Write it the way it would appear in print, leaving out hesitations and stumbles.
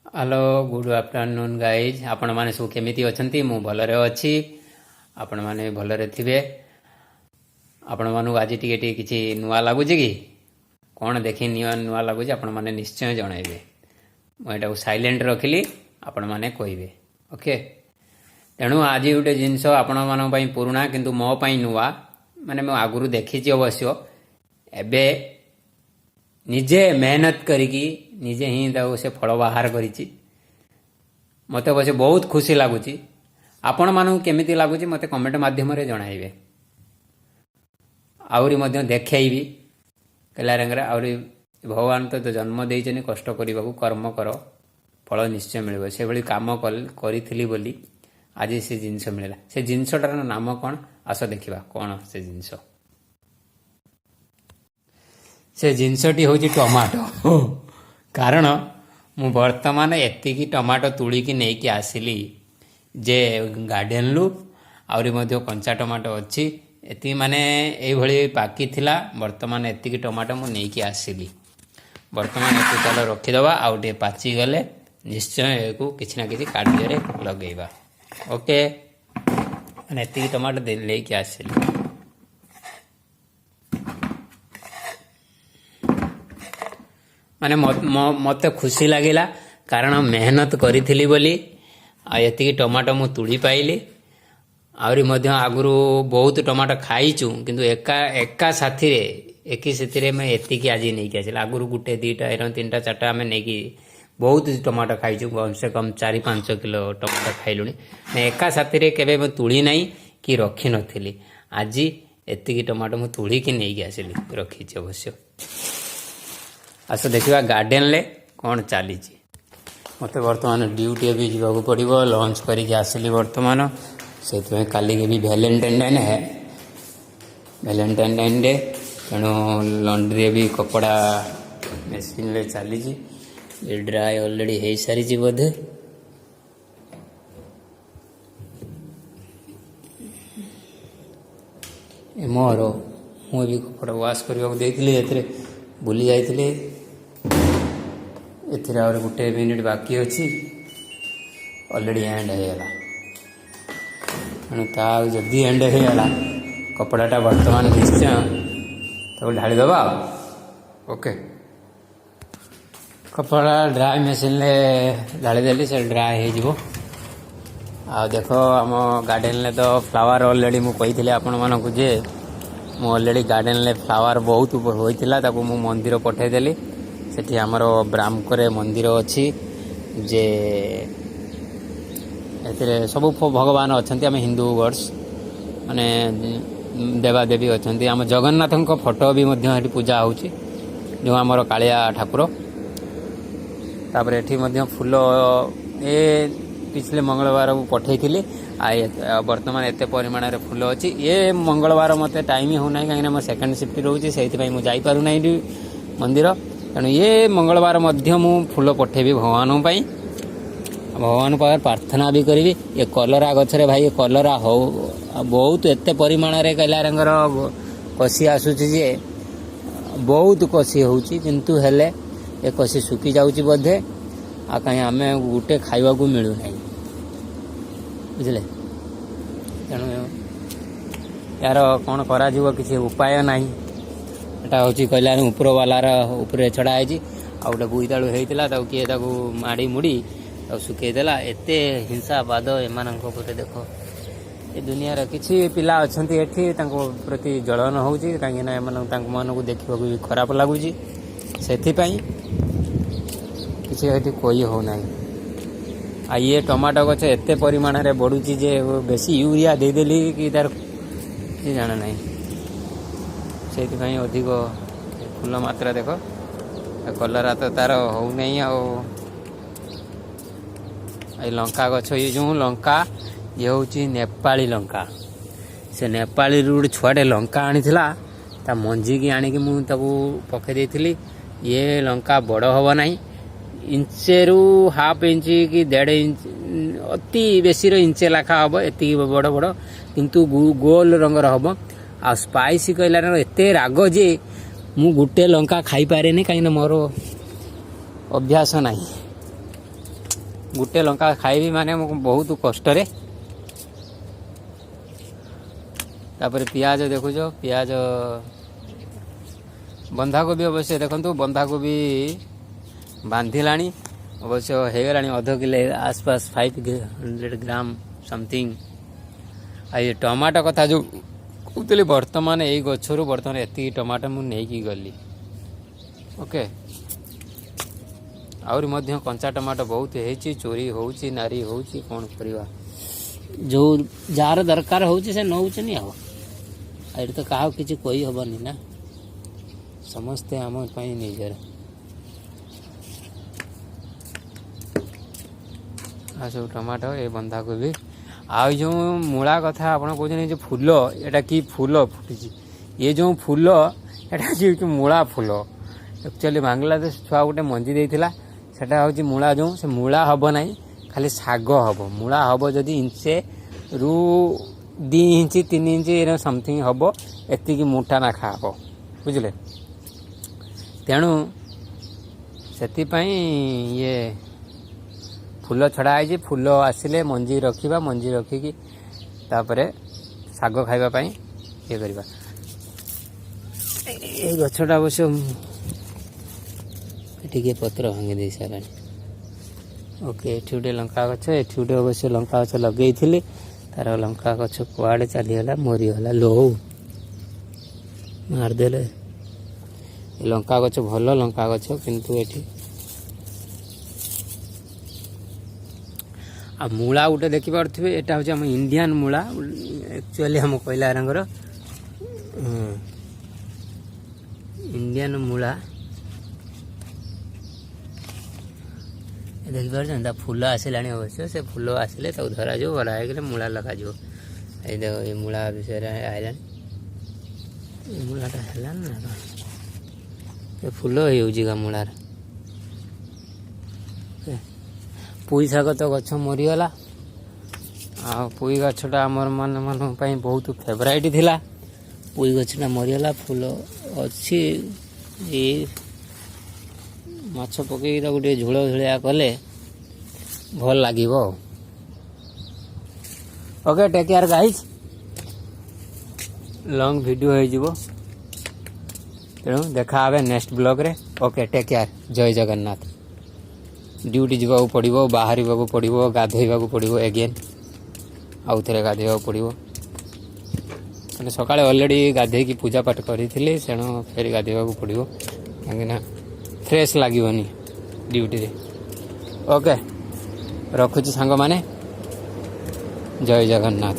Hello good afternoon guys आपण माने सब केमिति अछंती मु भलरे अछि आपण माने भलरे थिबे। आपण मानु आज टिके टिके किछि नुवा लागुछि कि कोन देखि नुवा लागुछि आपण माने निश्चय जणाइबे। मु एटा साइलेंट रखिली आपण माने कहिबे। ओके तेणु आज गोटे जिनस आपण मान पई पुराणा किंतु मो पई नुवा माने मु आगुरु देखिछि अवश्य एबे निजे मेहनत करिकी निजे ही से फल बाहर करिछि। मते बसे बहुत खुशी लगुच। आपण मानू केमिति लगुच मते कमेंट माध्यम रे जणाइबे। आउरी मध्य देखैबी कला रंगरे आउरी भगवान तो जन्म देइछनि कष्ट करिबाकू कर्म कर फल निश्चय मिलबो। से भली काम करिथिली बोली आज से जिंस मिलला। से जिंसटार नाम कोन आस देखिबा कोन से जिंस। से जिनसटी हूँ टमाटो कारण मु वर्तमान एतिकी टमाटो तुलिकी नहीं आसिली जे गार्डन लु आउरी मध्य कंचा टमाटो अच्छी एति माने एभली पाकी थिला। वर्तमान एतिकी टमाटो मु नहीं आसिली। वर्तमान एति चलो रखीदबा आउ टे पाची गले निश्चय को किछि ना किछि कार्य लगेबा। ओके माने एतिकी टमाटो लेके आसिली। माने मत खुशी लगिला कारण मेहनत करी बोली ये टमाटो मु तुली पाइली। आउरी मध्य आगुरु बहुत टमाटो खाइचु किंतु एका साथी रे एकी सेतिरे मैं एतिकी आज नहीं कि आसिला। आगुरु गुटे दीटा एरं तीनटा चारटा आमे नहीं कि बहुत टमाटो खाइचु कम से कम 4-5 किलो टमाटो खाइलुनी। एका साथी रे केबे मैं तुली नहीं कि रखी नथिली। आज एतिकी टमाटो मु तुली कि नहीं कि आसिली रखीछि अवश्य। आस देखा गार्डन ले कौन चली मत बर्तमान ड्यूटी भी जावाक पड़ो लंच करके आसली बर्तमान से काली के भी वैलेंटाइन डे है वैलेंटाइन डे तेणु लंड्री भी कपड़ा मेसीन ले चली ड्राई ऑलरेडी हो सारी बोधे। मोर मुझे कपड़ा वाश करने बुली जाइए एथिरा और गोटे मिनिट बाकी अच्छी ऑलरेडी एंड होगा। तेणु जदि एंड होगा कपड़ाटा वर्तमान निश्चय तो ढाड़ी दबा। ओके कपड़ा ड्राई मशीन ढाड़ी देली से ड्राई हो। देख आम गार्डन ले तो फ्लावर ऑलरेडी मुझे आपण मानक जे मु ऑलरेडी गार्डन ले फ्लावर बहुत होइतिला ताको मु मंदिर पठेदेली। सेठी हमर ब्राह्मकरे मंदिर अछि जे एतरे सब भगवान अछंती। आम हिंदू गॉड्स माने देवादेवी अछंती। आम जगन्नाथଙ୍କ फोटो भी मध्य हेठी पूजा होउची जो हमर कालिया ठाकुर। तापर एठी मध्य फूल ए पिछले मंगलवार पठेइथिली वर्तमान एत परिमाण रे फूल अच्छी। ये मंगलवार मत टाइम होना कहीं मो सेकेंड शिफ्ट रोचे से जापर ना मंदिर। तेणु ये मंगलवार मध्य मु फूल पठेबी भगवान पाई भगवान पाखे प्रार्थना भी करी। ये कलरा गछरे भाई कलरा हो बहुत एत परिमाण रे कैला रंगर कसी आसुची जे बहुत कसी होउची किंतु हेले ए कसी सुकी जाउची बोधे आ कहीं आमे गुटे खाइबा को मिलू नहीं बुझले। तेणु यार कौन करा किसी उपाय ना एटा हूँ कहला ऊपर वालार उपरे छड़ाई आ गए बोईतालू होता किए माड़ी मुड़ी सुखेदेला। एत हिंसा बाद एम देख ये दुनिया किसी पिला अच्छा ये प्रति जलन हो कहीं मानक देखा भी खराब लगुच से किसी कोई होना। आ ये टमाटो गछ एत परिमाण रे बढ़ुची जे बेसी यूरिया देदेली कि तार कि जाना ना से अधिक फूल मात्रा देख कलरा तो तार हो नहीं। आ लंका गछ ये जो लंका ये हूँ नेपाली लंका। से नेपाली गोटे छुआटे लंका आनी ता मंजी की आनिकी मुझे पकई देती। ये लंका बड़ हम ना इंचे रु हाफ इंच कि 1.5 इंच अति बेसी इंचे लाखा हम एति बड़ बड़ किंतु गोल रंगर हम। आ स्पाइसी कहला एत राग जे मु गुटे लंका खाई पारे कहीं मोर अभ्यास नहीं। गोटे लंका खाइबी माने बहुत कष्ट तापर पियाज देखुच पियाज बंधाकोबी अवश्य देखो बंधाकोबी बांधिलाणी अवश्य हो गलानी आध किले आसपास 500 ग्राम समथिंग। ये टमाटो कथा जो कहते बर्तमान यही गचर बर्तमान एति टमाटो मुझे गली ओके आउरी मध्य कंचा टमाटो बहुत है चोरी होची नारी होची कौन करवा जो जार दरकार होची से नौचनी आ तो क्या किसी कही हबनी ना समस्ते आम निजर आ सब टमाटो ये बंधाकोबी आ जो मूला कथा आप कहते जो फूल एटा कि फूल फुटी ये जो फूल एटा मूला फूल एक्चुअली बांग्लादेश छुआ गोटे मंजी देता सेटा हूँ मूला जो से मूला हम ना खाली शाग हम मूला हम जदि इंचे रु 2 इंच 3 इंच समथिंग हम एति मोटा नाखा हम बुझे तेणु से ये फूल छड़ा है फूल आसिले मंजी रखा मंजी रखिकी तापर शाग खावाई ये करवा ये गछटा अवश्य टे पत्र भांगी दे सारा ओके ये गोटे लंका गछ ये गोटे अवश्य लंका गछ लगे तार लंका गछ कुआड़े चलीगला मरीगला लो मारदेले लंका गछ भल लंका गछ किंतु एठी आ मूला गोटे देखिपे यहाँ हूँ आम इंडियन मूला एक्चुअली हम कोयला रंगर इंडियन मूला देखिए फूल आसला अवश्य से फूल आसिले धरा जो बड़ा है मूला लगा जो देखो ये मूला विषय आइला मूलाटा है ना ये फूल होगा मूलार पुई शाग तो गछ मरीगला आ पुई गछटा आमर मन मन बहुत फेवराइट थिला पुई गछटा मरीगला फूल अच्छी ये माछ पकई गोटे झोल झोलिया कले भल लगे okay take care guys long video हो तेणु देखा नेक्स्ट ब्लॉग रे ओके टेक केयर जय जगन्नाथ ड्यूटी जावाक पड़ो बाहर पड़ो गाधोवा पड़ो एगेन आउ थे गाधोवा पड़ो मैंने सकाଳେ अलरेडी गाधे पूजा पाठ करी तेणु फेर गाधोवा पड़ो कहीं फ्रेश लगनी ड्यूटी रे ओके रखुची सांग माने जय जगन्नाथ।